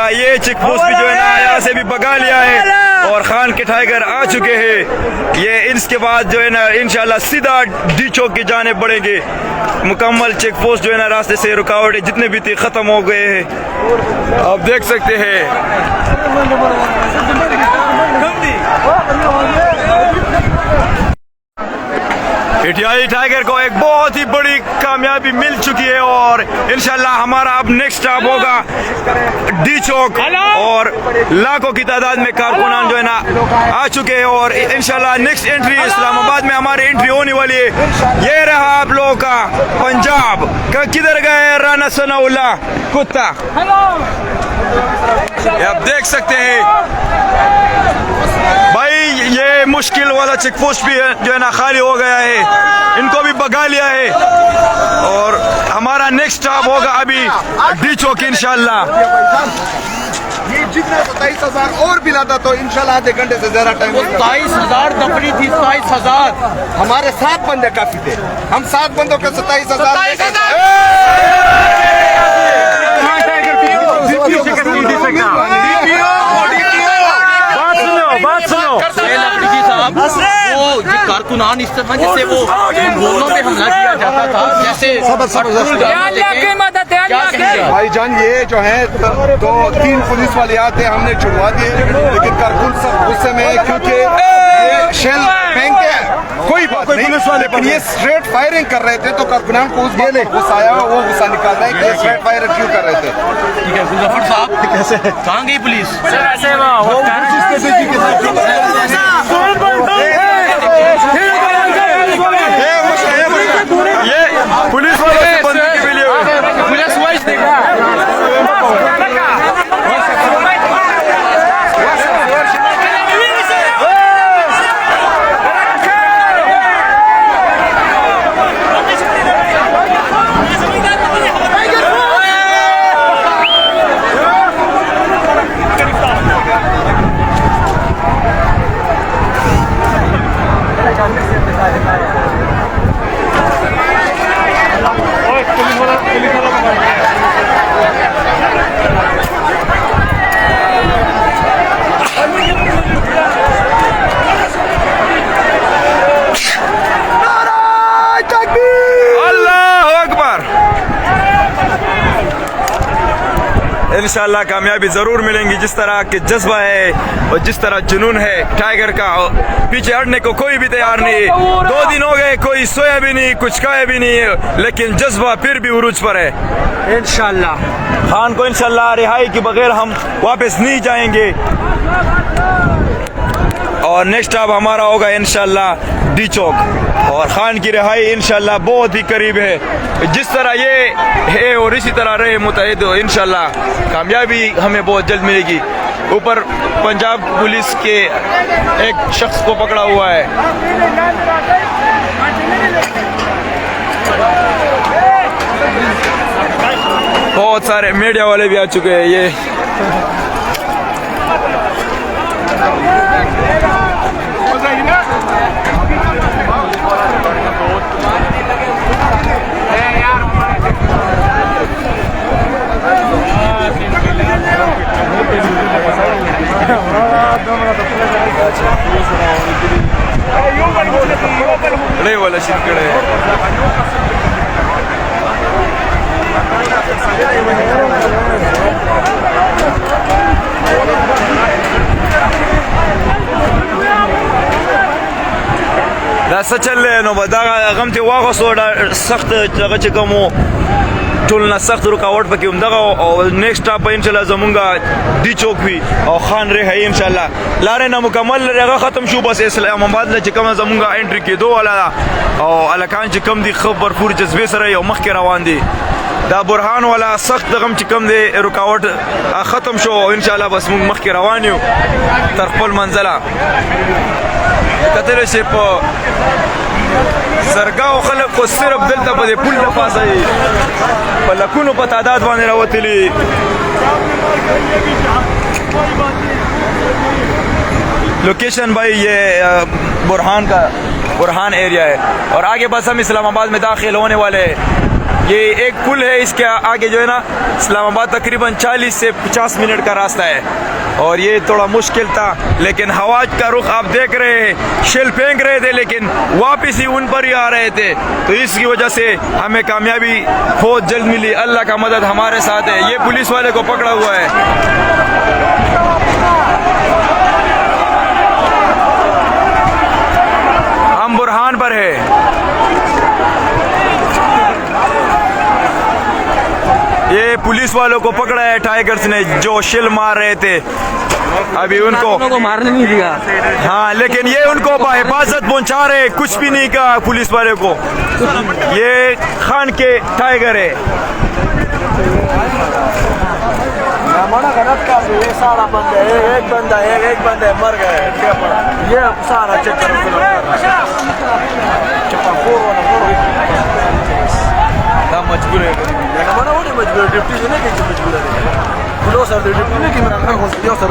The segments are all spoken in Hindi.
इंशाल्लाह ये चेक पोस्ट भी जो है ना यहाँ से भी भगा लिया है और खान के टाइगर आ चुके हैं। ये इसके बाद जो है ना इंशाल्लाह सीधा डी चौक की जाने बढ़ेंगे। मुकम्मल चेक पोस्ट जो है ना रास्ते से रुकावटें जितने भी थी ख़त्म हो गए हैं, आप देख सकते हैं। पीटीआई टाइगर को एक बहुत ही बड़ी कामयाबी मिल चुकी है और इंशाल्लाह हमारा अब नेक्स्ट स्टॉप होगा डी चौक और लाखों की तादाद में कारकुनान जो है ना आ चुके हैं और इंशाल्लाह नेक्स्ट एंट्री इस्लामाबाद में हमारी एंट्री होने वाली है। ये रहा आप लोगों का पंजाब का, किधर गए राना सनाउल्लाह कुत्ता, आप देख सकते हैं भाई। ये मुश्किल वाला चेक पोस्ट भी है जो है ना खाली हो गया है, इनको भी भगा लिया है और हमारा नेक्स्ट स्टॉप होगा अभी डी चौक इंशाल्लाह। ये जितना 27,000 और भी लाता तो इंशाल्लाह आधे घंटे से ज्यादा टाइम। 27,000 दफड़ी थी, 27,000 हमारे 7 बंदे काफी थे, हम 7 बंदों के 27,000। बात सुनो वो कारकुनान इस तरह जैसे वो दोनों पे हमला किया जाता था, जैसे भाईजान ये जो है 2-3 पुलिस वाले आते हमने छुड़वा दिए, लेकिन कारकुन सब गुस्से में है क्योंकि ये शेल फेंक के कोई बात नहीं, लेकिन ये स्ट्रेट फायरिंग कर रहे थे तो कारकुनान को उस बात में गुस्सा आया, वो गुस्सा निकाल रहे हैं कि स्ट्रेट फायर क्यों कर रहे थे। ठीक है गुलजफर साहब, कैसे कहाँ गई पुलिस? ये पुलिस वालों से बंदे के लिए पुलिस वाइस देखा इंशाल्लाह कामयाबी जरूर मिलेंगी। जिस तरह के जज्बा है और जिस तरह जुनून है टाइगर का, पीछे हटने को कोई भी तैयार नहीं। 2 दिन हो गए कोई सोया भी नहीं, कुछ खाया भी नहीं, लेकिन जज्बा फिर भी उरूज पर है। इंशाल्लाह खान को इंशाल्लाह रिहाई के बगैर हम वापस नहीं जाएंगे और नेक्स्ट स्टॉप हमारा होगा इंशाल्लाह डी चौक और खान की रिहाई इंशाल्लाह बहुत ही करीब है। जिस तरह ये है और इसी तरह रहे मुतहिद, इंशाल्लाह कामयाबी हमें बहुत जल्द मिलेगी। ऊपर पंजाब पुलिस के एक शख्स को पकड़ा हुआ है। बहुत सारे मीडिया वाले भी आ चुके हैं। ये नहीं वाला शिरकड़े रास्ता चल रहे नो बदा गम थे वाको सोडा सख्त जगह चकमो टोलना सख्त रुकावट पके उमदगा और नेक्स्ट स्टॉप पे इंशाल्लाह जमुंगा दी चौक भी और खान रे है इंशाल्लाह लारे ना मुकम्मल रहेगा खत्म शो बस इस्लामाबाद ने चकम जमुंगा एंट्री के दो वाला और अलकान चकम दी खबर पूरी जज्बे से रही और मख के रवान दी दा बुरहान वाला सख्त गम चकम दे रुकावट खत्म शो इंशाल्लाह बस मख के रवान हो तरफल मंजला कतरे से सरगाव खलक को सिर्फ दलता पदे पुल न पासाई पलकुनो पर तादाद बांधे रावतली लोकेशन भाई ये बुरहान एरिया है और आगे बस हम इस्लामाबाद में दाखिल होने वाले हैं। ये एक पुल है, इसके आगे जो है ना इस्लामाबाद तकरीबन 40 से 50 मिनट का रास्ता है और ये थोड़ा मुश्किल था, लेकिन हवा का रुख आप देख रहे हैं, शेल फेंक रहे थे लेकिन वापस ही उन पर ही आ रहे थे, तो इसकी वजह से हमें कामयाबी बहुत जल्द मिली। अल्लाह का मदद हमारे साथ है। ये पुलिस वाले को पकड़ा हुआ है। हम बुरहान पर है। ये पुलिस वालों को पकड़ा है टाइगर्स ने जो शिल मार रहे थे। अभी उनको मारने नहीं दिया। हाँ, लेकिन ये उनको हिफाजत पहुंचा रहे, कुछ भी नहीं कहा पुलिस वाले को। ये खान के टाइगर है। ये सारा बंद है, एक बंदा है मर गए, ये सारा चक्कर मजबूर है। मजबूर डिप्टी नहीं कि मजबूर है लो सर डिप्टी नहीं कि मैं हो यो सर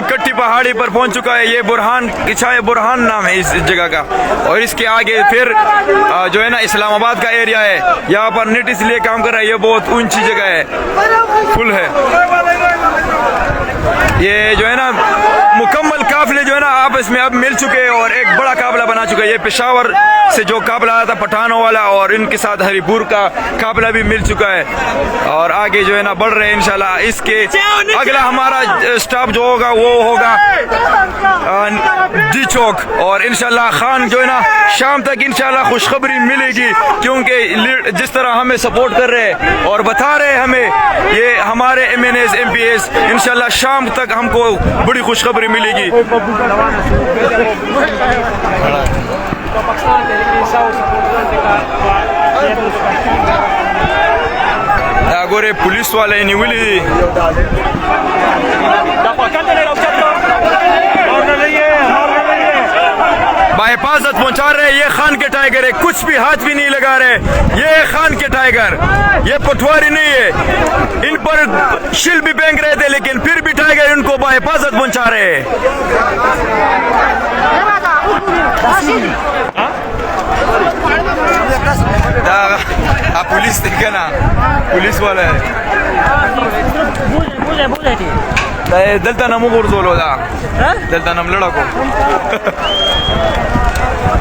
कट्टी पहाड़ी पर पहुंच चुका है। ये बुरहान किछाए बुरहान नाम है इस जगह का, और इसके आगे फिर जो है ना इस्लामाबाद का एरिया है। यहाँ पर नेट इसलिए काम कर रहा है, ये बहुत ऊंची जगह है, फुल है। ये जो है ना मुकम्मल काफिले जो है ना आपस में अब मिल चुके हैं और एक बड़ा काफिला बना चुका है। ये पेशावर से जो काफिला आया था पठानों वाला, और इनके साथ हरिपुर का काफिला भी मिल चुका है और आगे जो है ना बढ़ रहे हैं इंशाल्लाह। इसके अगला हमारा स्टॉप जो होगा वो होगा डी चौक, और इंशाल्लाह खान जो है ना शाम तक इंशाल्लाह खुशखबरी मिलेगी, क्योंकि जिस तरह हमें सपोर्ट कर रहे हैं और बता रहे हैं हमें ये हमारे MNAs MPs, इंशाल्लाह शाम तक हमको बड़ी खुशखबरी मिलेगी। गोरे पुलिस वाले निवली हिफाजत पहुंचा रहे। ये खान के टाइगर है, कुछ भी हाथ भी नहीं लगा रहे। ये खान के टाइगर, ये पटवारी नहीं है। इन पर शिल भी फेंक रहे थे लेकिन फिर भी टाइगर इनको हिफाजत पहुंचा रहे हैं। पुलिस देखा ना, पुलिस वाला है दलता नमो गुरजोलो दा दलता नम लड़ा को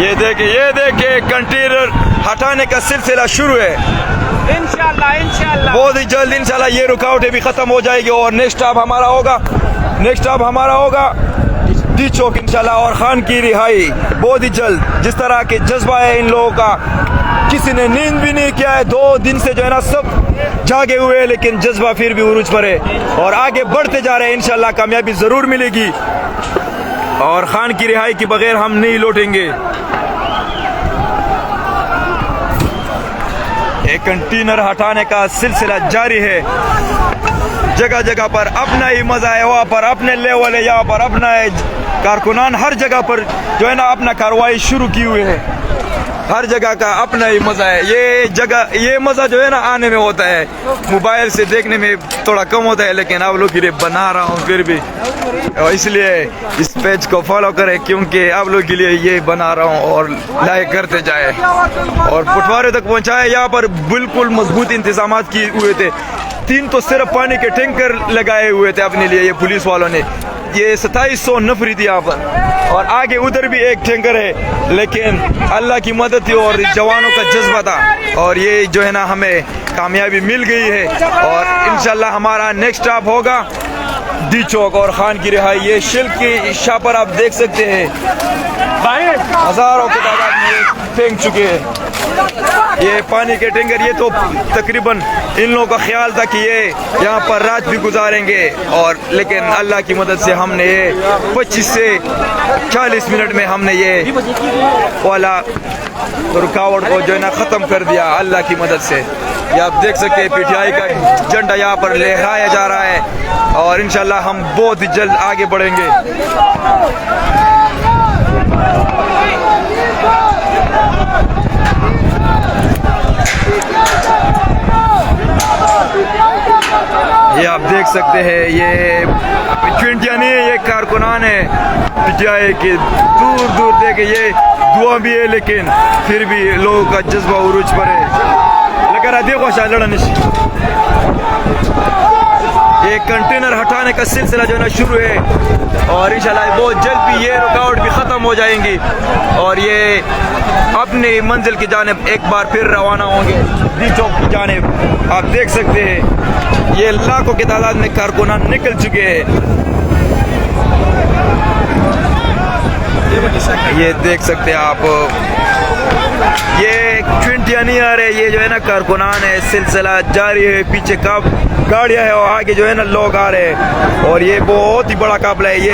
ये देखिए कंटेनर हटाने का सिलसिला शुरू है इंशाल्लाह बहुत ही जल्द इंशाल्लाह ये रुकावटें भी खत्म हो जाएगी और नेक्स्ट स्टॉप हमारा होगा डी चौक इंशाल्लाह, और खान की रिहाई बहुत ही जल्द। जिस तरह के जज्बा है इन लोगों का, किसी ने नींद भी नहीं किया है, 2 दिन से जो है ना सब जागे हुए हैं, लेकिन जज्बा फिर भी उरूज पर है और आगे बढ़ते जा रहे हैं। इंशाल्लाह कामयाबी जरूर मिलेगी और खान की रिहाई के बगैर हम नहीं लौटेंगे। एक कंटेनर हटाने का सिलसिला जारी है, जगह जगह पर अपना ही मजा है, वहाँ पर अपने लेवल है, यहाँ पर अपना है। कारकुनान हर जगह पर जो है ना अपना कार्रवाई शुरू की हुई है, हर जगह का अपना ही मजा है। ये मजा जो है ना आने में होता है, मोबाइल से देखने में थोड़ा कम होता है, लेकिन आप लोग के लिए बना रहा हूँ फिर भी, और इसलिए इस पेज को फॉलो करें क्योंकि आप लोग के लिए ये बना रहा हूँ और लाइक करते जाए और पटवारी तक पहुँचाए। यहाँ पर बिल्कुल मजबूत इंतजाम किए हुए थे, 3 तो सिर्फ पानी के टैंकर लगाए हुए थे अपने लिए ये पुलिस वालों ने। ये 2700 नफरी थी यहाँ पर, और आगे उधर भी एक टैंकर है, लेकिन अल्लाह की मदद थी और जवानों का जज्बा था और ये जो है ना हमें कामयाबी मिल गई है। और इंशाल्लाह हमारा नेक्स्ट स्टॉप होगा डी चौक और खान की रिहाई। ये शिल्क की शाह पर आप देख सकते हैं हजारों की तादाद में फेंक चुके हैं ये पानी के टैंकर। ये तो तकरीबन इन लोगों का ख्याल था कि ये यहाँ पर रात भी गुजारेंगे, और लेकिन अल्लाह की मदद से हमने ये 25 से 40 मिनट में हमने ये वाला रुकावट को जो है ना ख़त्म कर दिया अल्लाह की मदद से। ये आप देख सकते हैं पीटीआई का झंडा यहाँ पर लहराया जा रहा है और इंशाल्लाह हम बहुत ही जल्द आगे बढ़ेंगे। ये आप देख सकते हैं ये ट्वेंटिया नहीं है, ये कारकुनान है पीटीआई के, दूर दूर देखे ये दुआ भी है, लेकिन फिर भी लोगों का जज्बा उरूज पर है। लेकिन देखो शालड़निश ये कंटेनर हटाने का सिलसिला जो है ना शुरू है और इंशाल्लाह बहुत जल्द भी ये रुकावट भी ख़त्म हो जाएंगी और ये अपनी मंजिल की जानिब एक बार फिर रवाना होंगे डी चौक की जानिब। आप देख सकते हैं ये लाखों की तादाद में कारकुनान निकल चुके हैं। ये देख सकते हैं आप, ये ट्वेंटिया नहीं आ रहे, ये जो है ना कारकुनान है, सिलसिला जारी है। पीछे कब गाड़ियां है और आगे जो है ना लोग आ रहे हैं और ये बहुत ही बड़ा काफिला है। ये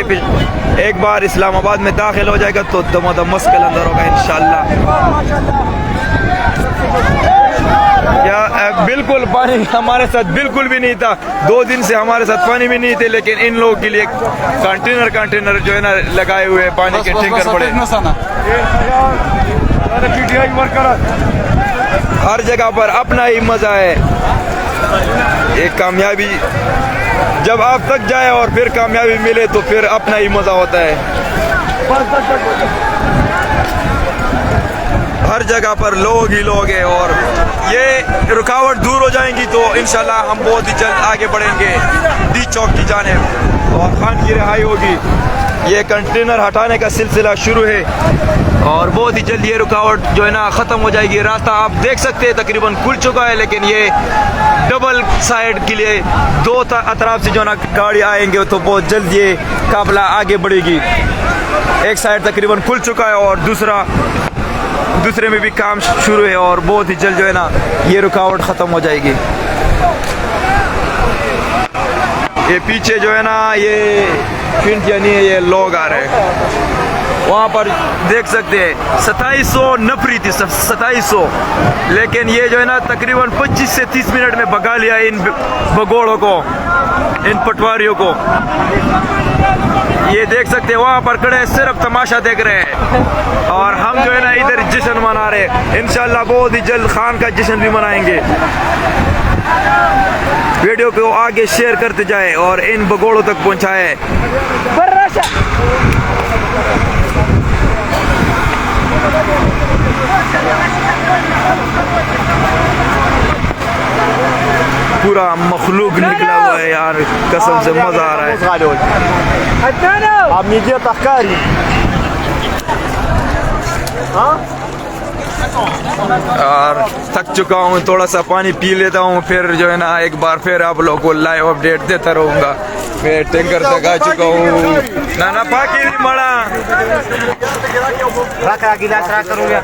एक बार इस्लामाबाद में दाखिल हो जाएगा तो दमोदम मस्कल अंदर होगा इंशाल्लाह। या बिल्कुल पानी हमारे साथ बिल्कुल भी नहीं था, 2 दिन से हमारे साथ पानी भी नहीं थे, लेकिन इन लोगों के लिए कंटेनर जो है ना लगाए हुए पानी के टैंकर पड़े। हर जगह पर अपना ही मजा है। एक कामयाबी जब आप तक जाए और फिर कामयाबी मिले तो फिर अपना ही मजा होता है। हर जगह पर लोग ही लोग हैं और ये रुकावट दूर हो जाएंगी तो इंशाल्लाह हम बहुत ही जल्द आगे बढ़ेंगे डी चौक की जानिब और खान की रिहाई होगी। ये कंटेनर हटाने का सिलसिला शुरू है और बहुत ही जल्द ये रुकावट जो है ना ख़त्म हो जाएगी। रास्ता आप देख सकते हैं तकरीबन खुल चुका है, लेकिन ये डबल साइड के लिए 2 अतराफ से जो ना गाड़ी आएंगे तो बहुत जल्द ये काफिला आगे बढ़ेगी। एक साइड तकरीबन खुल चुका है और दूसरे में भी काम शुरू है और बहुत ही जल्द जो है ना ये रुकावट ख़त्म हो जाएगी। ये पीछे जो है ना ये ट्वेंटिया नहीं है, ये लोग आ रहे हैं वहाँ पर देख सकते हैं 2700 नफरी थी 2700, लेकिन ये जो है ना तकरीबन 25 से 30 मिनट में भगा लिया इन भगोड़ों को, इन पटवारियों को। ये देख सकते हैं वहाँ पर खड़े सिर्फ तमाशा देख रहे हैं और हम जो है ना इधर जश्न मना रहे हैं। इंशाल्लाह बहुत ही जल्द खान का जश्न भी मनाएंगे। वीडियो को आगे शेयर करते जाए और इन भगोड़ों तक पहुँचाए। पूरा मखलूक निकला हुआ है यार, कसम से मजा आ रहा है। आप मीडिया तहकारी और थक चुका हूँ, थोड़ा सा पानी पी लेता हूँ, फिर जो है ना एक बार फिर आप लोगों को लाइव अपडेट देता रहूँगा। मैं टैंकर तक आ चुका हूँ। नाना पाकी नहीं मड़ा रखा गिलास रख करूँगा।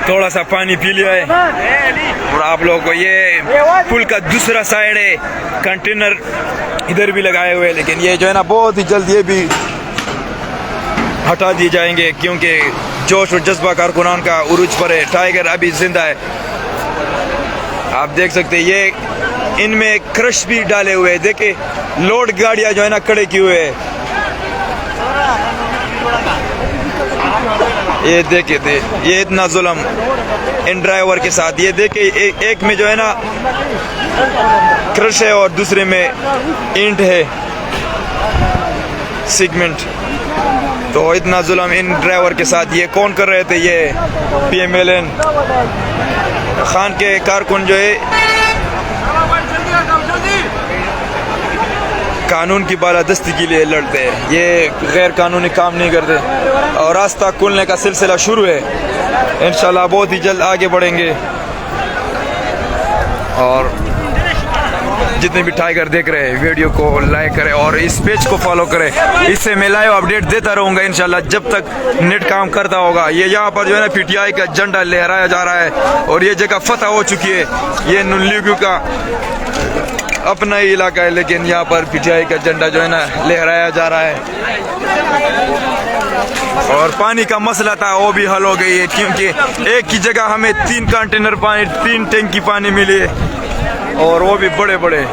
थोड़ा सा पानी पी लिया है और आप लोगों को ये पुल का दूसरा साइड है, कंटेनर इधर भी लगाए हुए हैं, लेकिन ये जो है ना बहुत ही जल्द ये भी हटा दिए जाएंगे क्योंकि जोश और जज्बा कारकुनान का उरूज पर है। टाइगर अभी जिंदा है। आप देख सकते हैं ये इनमें क्रश भी डाले हुए हैं। देखिए लोड गाड़ियां जो है ना खड़े किए हुए हैं। ये देखिए थे ये इतना जुल्म इन ड्राइवर के साथ। ये देखिए एक में जो है ना क्रश है और दूसरे में इंट है, सिगमेंट। तो इतना जुल्म इन ड्राइवर के साथ ये कौन कर रहे थे? ये PMLN खान के कारकुन जो है कानून की बालादस्ती के लिए लड़ते हैं, ये गैर कानूनी काम नहीं करते। और रास्ता खुलने का सिलसिला शुरू है, इंशाल्लाह बहुत ही जल्द आगे बढ़ेंगे। और जितने भी टाइगर देख रहे हैं वीडियो को लाइक करें और इस पेज को फॉलो करें, इससे मैं लाइव अपडेट देता रहूँगा इंशाल्लाह जब तक नेट काम करता होगा। ये यहाँ पर जो है ना PTI का झंडा लहराया जा रहा है और ये जगह फतह हो चुकी है। ये नुनलीगू का अपना ही इलाका है, लेकिन यहाँ पर PTI का झंडा जो है ना लहराया जा रहा है। और पानी का मसला था वो भी हल हो गई है, क्योंकि एक ही जगह हमें 3 कंटेनर पानी, 3 टंकी पानी मिली है और वो भी बड़े बड़े।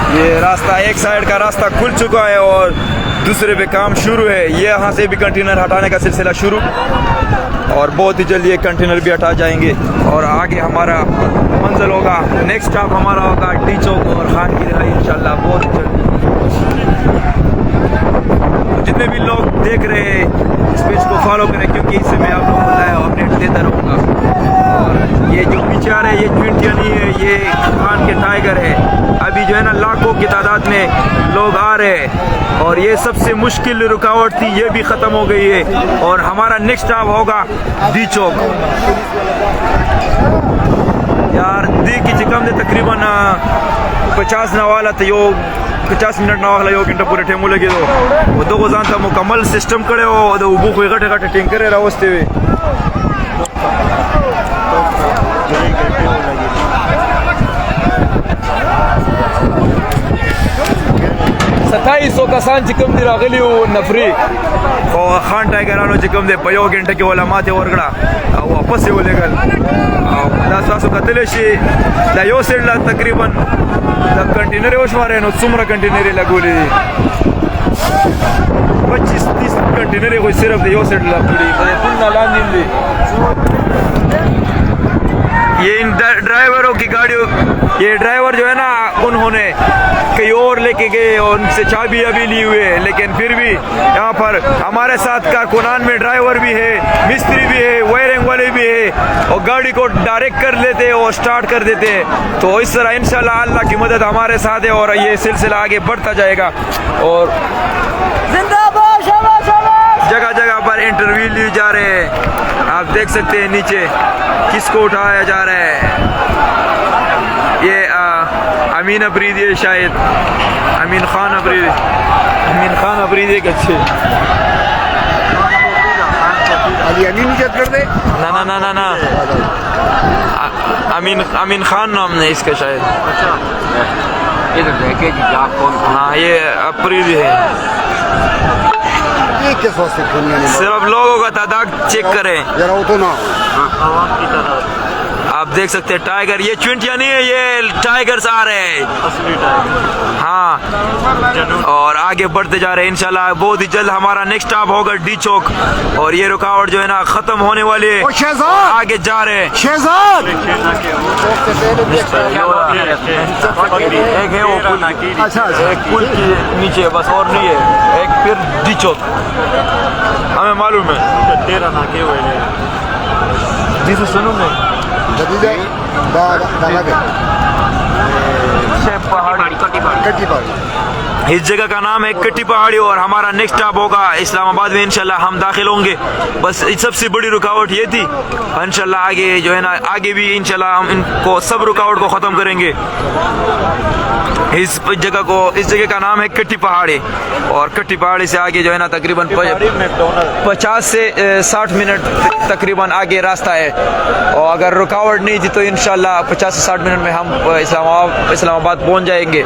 ये रास्ता एक साइड का रास्ता खुल चुका है और दूसरे पे काम शुरू है। ये यहाँ से भी कंटेनर हटाने का सिलसिला शुरू और बहुत ही जल्द ये कंटेनर भी हटा जाएंगे और आगे हमारा मंजिल होगा, नेक्स्ट स्टॉप हमारा होगा डी चौक और खान की रिहाई इंशाल्लाह बहुत ही जल्द। तो जितने भी लोग देख रहे हैं इस पेज को फॉलो करें, क्योंकि इससे मैं आप लोगों को लाइव अपडेट देता रहूँगा। और ये जो पीछे आ रहे हैं ये ट्विंटिया नहीं है, ये खान के टाइगर है। अभी जो है ना लाखों की तादाद में लोग आ रहे हैं और ये सबसे मुश्किल रुकावट थी, ये भी ख़त्म हो गई है और हमारा नेक्स्ट स्टॉप होगा डी चौक। यार दी की चिकम दे तकरीबन 50 नवाला तो यो 50 मिनट नवाला यो घंटा पूरे टेमू लगे वो दो को जानता मुकम्मल सिस्टम करे हो तो वो कोई घटे घटे टेंकर रावस्ते हुए 2700 कसान चिकम दी रागली नफरी और खान टाइगरानो चिकम दे पयो घंटे के वाला माते वर्गड़ा वापस से बोलेगा दासो कतले शे ला यो सेडला तकरीबन द कंटेनर ओशवारे नो सुमरा कंटेनर लगोली 25-30 कंटेनर कोई सिर्फ यो सेडला पूरी पुन्ना लांदी ये इन ड्राइवरों की गाड़ियों, ये ड्राइवर जो है ना उन्होंने कहीं और लेके गए और उनसे चाबी अभी ली हुए है, लेकिन फिर भी यहाँ पर हमारे साथ कारकुनान में ड्राइवर भी है, मिस्त्री भी है, वायरिंग वाले भी है और गाड़ी को डायरेक्ट कर लेते हैं और स्टार्ट कर देते हैं। तो इस तरह इंशाल्लाह अल्लाह की मदद हमारे साथ है और ये सिलसिला आगे बढ़ता जाएगा। और जगह जगह पर इंटरव्यू लिए जा रहे हैं, आप देख सकते हैं नीचे किसको उठाया जा रहा है। ये अमीन अफरीदी है शायद, अमीन खान अफरीदी एक अच्छे ना ना ना ना अमीन खान नाम है इसका शायद। हाँ ये अफरीदी है। सिर्फ लोगों का तादाद चेक करें, आप देख सकते हैं टाइगर, ये चुंटिया नहीं है, ये टाइगर्स आ रहे हैं असली टाइगर। हाँ और आगे बढ़ते जा रहे हैं इंशाल्लाह बहुत ही जल्द हमारा नेक्स्ट स्टॉप होगा डी चौक और ये रुकावट जो है ना खत्म होने वाली है, आगे जा रहे हैं। एक है वो पुल के नीचे बस और नहीं है, एक फिर डी चौक हमें मालूम है। तेरा नाके हुए जिसे सुनो नहीं इस जगह का नाम है कट्टी पहाड़ी और हमारा नेक्स्ट स्टॉप होगा इस्लामाबाद में इंशाल्लाह हम दाखिल होंगे। बस सबसे बड़ी रुकावट ये थी, इंशाल्लाह आगे जो है ना आगे भी इंशाल्लाह हम इनको सब रुकावट को ख़त्म करेंगे। इस जगह का नाम है कट्टी पहाड़ी और कट्टी पहाड़ी से आगे जो है ना तकरीबन 50 से 60 मिनट तकरीबन आगे रास्ता है और अगर रुकावट नहीं थी तो इंशाल्लाह 50 से 60 मिनट में हम इस्लामाबाद पहुँच पहुंच जाएंगे।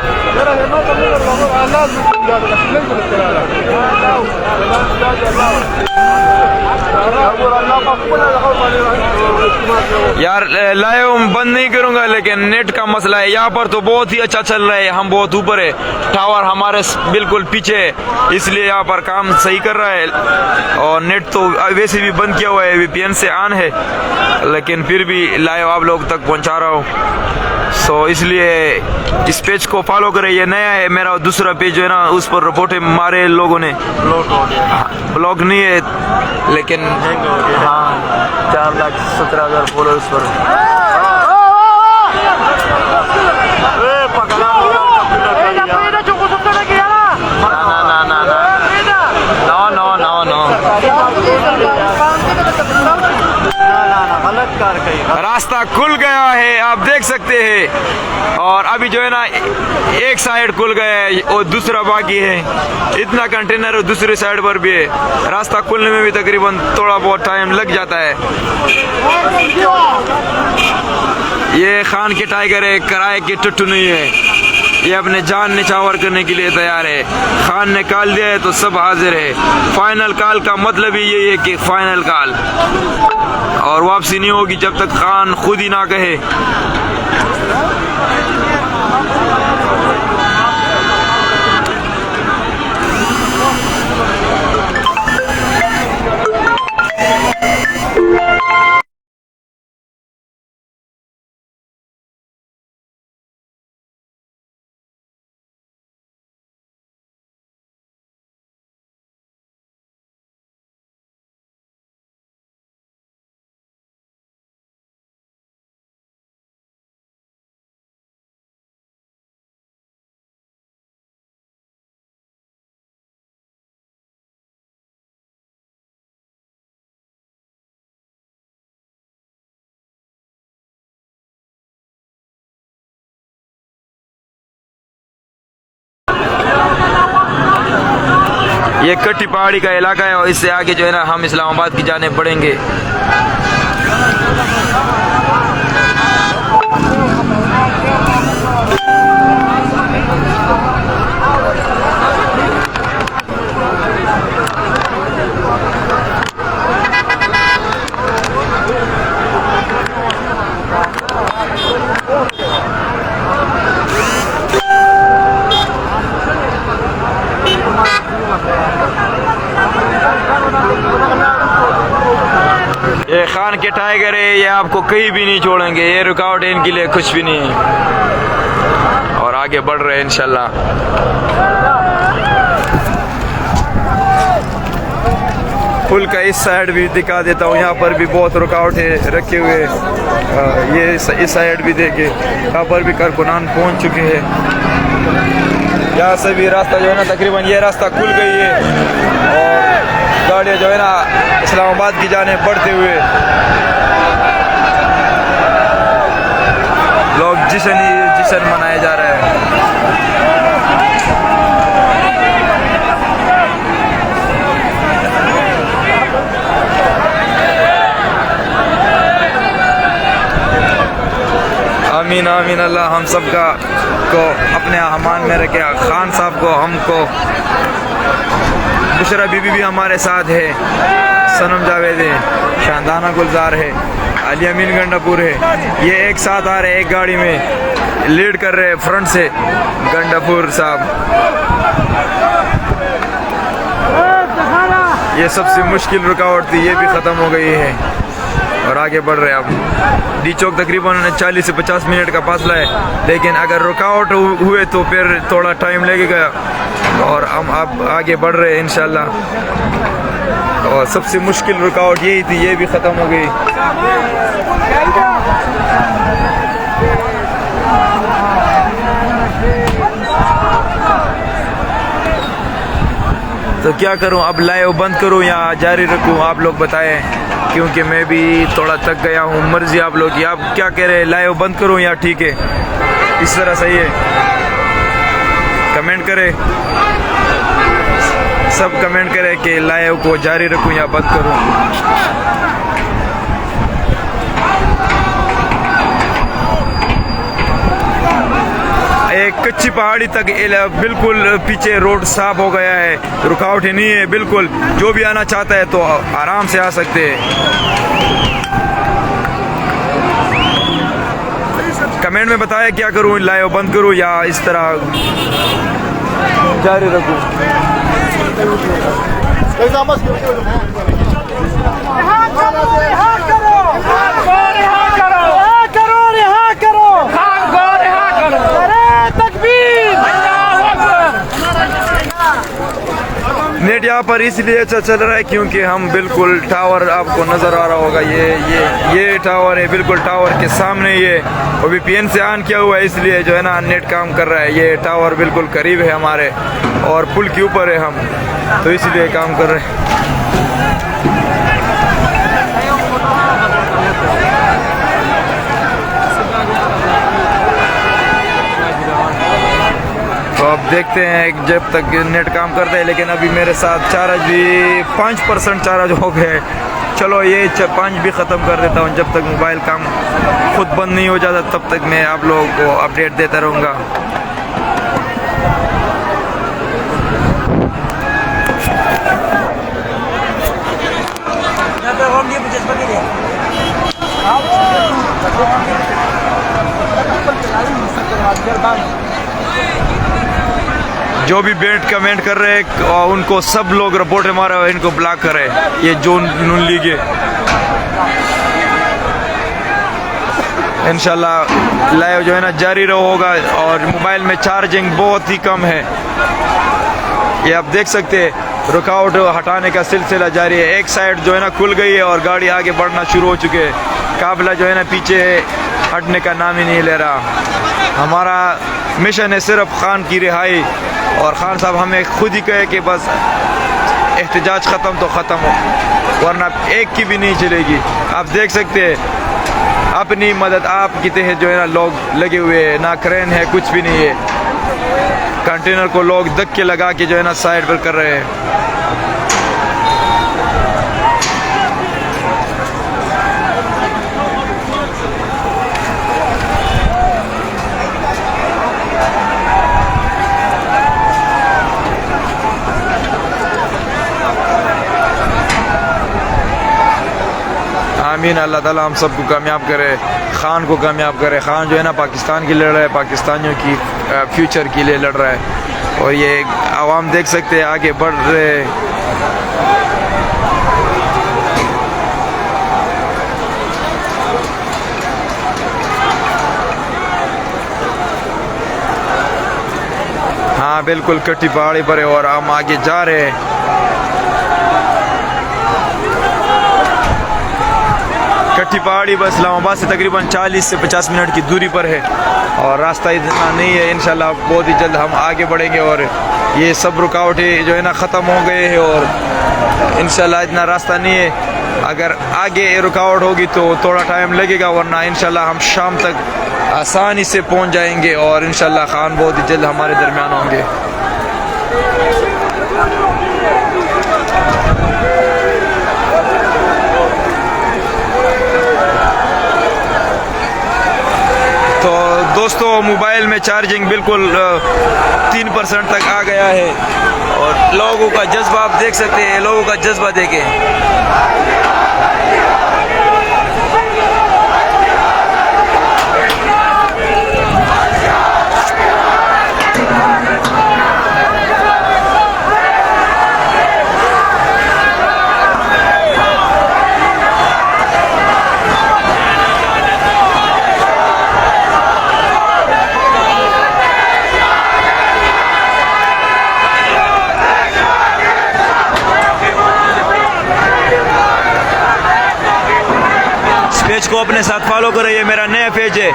यार लाइव बंद नहीं करूंगा, लेकिन नेट का मसला है। यहाँ पर तो बहुत ही अच्छा चल रहा है, हम बहुत ऊपर है, टावर हमारे बिल्कुल पीछे है, इसलिए यहाँ पर काम सही कर रहा है। और नेट तो वैसे भी बंद किया हुआ है, VPN से ऑन है, लेकिन फिर भी लाइव आप लोग तक पहुँचा रहा हूँ। सो इसलिए इस पेज को फॉलो करें। ये नया है मेरा दूसरा पेज जो है ना, उस पर रिपोर्ट मारे लोगों ने, ब्लॉग नहीं है लेकिन हाँ 4,17,000 फॉलोअर्स पर। रास्ता खुल गया है, आप देख सकते हैं। और अभी जो है ना एक साइड खुल गया है और दूसरा बाकी है। इतना कंटेनर दूसरी साइड पर भी है। रास्ता खुलने में भी तकरीबन थोड़ा बहुत टाइम लग जाता है। ये खान के टाइगर है, किराए की टुट्टू नहीं है। ये अपने जान निछावर करने के लिए तैयार है। खान ने कॉल दिया है तो सब हाजिर है। फाइनल कॉल का मतलब ही यही है कि फाइनल कॉल, और वापसी नहीं होगी जब तक खान खुद ही ना कहे। ये कट्टी पहाड़ी का इलाका है और इससे आगे जो है ना हम इस्लामाबाद की जाने बढ़ेंगे। ये खान के टाइगर है, ये आपको कहीं भी नहीं छोड़ेंगे। ये रुकावट इनके लिए कुछ भी नहीं है और आगे बढ़ रहे हैं इंशाल्लाह। पुल का इस साइड भी दिखा देता हूँ। यहाँ पर भी बहुत रुकावटें रखे हुए। ये इस साइड भी देखे, यहाँ पर भी कारकुनान पहुँच चुके हैं। यहाँ से भी रास्ता जो है ना तकरीबन ये रास्ता खुल गई है और गाड़ियाँ जो है ना इस्लामाबाद की जाने बढ़ते हुए। लोग जश्न मनाया जा रहा है। आमीन आमीन। अल्लाह हम सबका को अपने अमान में रखे। खान साहब को, हमको, बुशरा बीबी भी हमारे साथ है, सनम जावेद है, शानदाना गुलजार है, अली अमीन गंडापुर है। ये एक साथ आ रहे, एक गाड़ी में लीड कर रहे फ्रंट से गंडापुर साहब। ये सबसे मुश्किल रुकावट थी, ये भी ख़त्म हो गई है और आगे बढ़ रहे हैं। अब डी चौक तकरीबन 40 से 50 मिनट का फासला है, लेकिन अगर रुकावट हुए तो फिर थोड़ा टाइम लगेगा और हम अब आगे बढ़ रहे हैं इंशाल्लाह। और सबसे मुश्किल रुकावट यही थी, ये भी ख़त्म हो गई। तो क्या करूं, अब लाइव बंद करूं या जारी रखूं, आप लोग बताएं, क्योंकि मैं भी थोड़ा थक गया हूं। मर्जी आप लोग की, आप क्या कह रहे हैं, लाइव बंद करूं या ठीक है, इस तरह सही है? कमेंट करें, सब कमेंट करें कि लाइव को जारी रखूं या बंद करूं। एक कच्ची पहाड़ी तक बिल्कुल पीछे रोड साफ हो गया है, रुकावट ही नहीं है बिल्कुल। जो भी आना चाहता है तो आराम से आ सकते हैं। कमेंट में बताया क्या करूं, लाइव बंद करूं या इस तरह जारी रखूं। नेट यहाँ पर इसलिए चल रहा है क्योंकि हम बिल्कुल टावर, आपको नज़र आ रहा होगा, ये टावर है बिल्कुल टावर के सामने। ये VPN से ऑन किया हुआ है इसलिए जो है ना नेट काम कर रहा है। ये टावर बिल्कुल करीब है हमारे और पुल के ऊपर है हम, तो इसलिए काम कर रहे हैं। तो अब देखते हैं जब तक नेट काम करता है, लेकिन अभी मेरे साथ चार्ज भी 5% चार्ज हो गए। चलो ये 5 भी ख़त्म कर देता हूँ। जब तक मोबाइल काम खुद बंद नहीं हो जाता तब तक मैं आप लोगों को अपडेट देता रहूँगा। जो भी बेट कमेंट कर रहे हैं उनको सब लोग रिपोर्ट मारा हुआ, इनको ब्लॉक करे। ये जो नून लीग है, इंशाल्लाह लाइव जो है ना जारी होगा। और मोबाइल में चार्जिंग बहुत ही कम है, ये आप देख सकते हैं। रुकावट हटाने का सिलसिला जारी है। एक साइड जो है ना खुल गई है और गाड़ी आगे बढ़ना शुरू हो चुके हैं। काफिला जो है ना पीछे हटने का नाम ही नहीं ले रहा। हमारा मिशन है सिर्फ खान की रिहाई, और खान साहब हमें खुद ही कहे कि बस एहतजाज ख़त्म तो ख़त्म हो, वरना एक की भी नहीं चलेगी। आप देख सकते हैं अपनी मदद आपकी तहत जो है ना लोग लगे हुए हैं, ना क्रेन है कुछ भी नहीं है। कंटेनर को लोग धक्के लगा के जो है ना साइड पर कर रहे हैं। आमीन, अल्लाह ताला हम सबको कामयाब करे, खान को कामयाब करे। खान जो है ना पाकिस्तान के लिए लड़ रहा है, पाकिस्तानियों की फ्यूचर के लिए लड़ रहा है। और ये आवाम देख सकते हैं आगे बढ़ रहे। हाँ बिल्कुल कट्टी पहाड़ी पर है और हम आगे जा रहे हैं। कट्टी पहाड़ी बस इस्लामाबाद से तकरीबन 40 से 50 मिनट की दूरी पर है और रास्ता इतना नहीं है। इंशाल्लाह बहुत ही जल्द हम आगे बढ़ेंगे और ये सब रुकावटें जो है ना ख़त्म हो गए हैं और इंशाल्लाह इतना रास्ता नहीं है। अगर आगे रुकावट होगी तो थोड़ा टाइम लगेगा, वरना इंशाल्लाह हम शाम तक आसानी से पहुंच जाएंगे और इंशाल्लाह खान बहुत ही जल्द हमारे दरमियान होंगे। तो दोस्तों मोबाइल में चार्जिंग बिल्कुल 3% तक आ गया है और लोगों का जज्बा आप देख सकते हैं। लोगों का जज्बा देखें। पेज को अपने साथ फॉलो करें, ये मेरा नया पेज है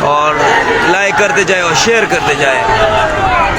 और लाइक करते जाए और शेयर करते जाए।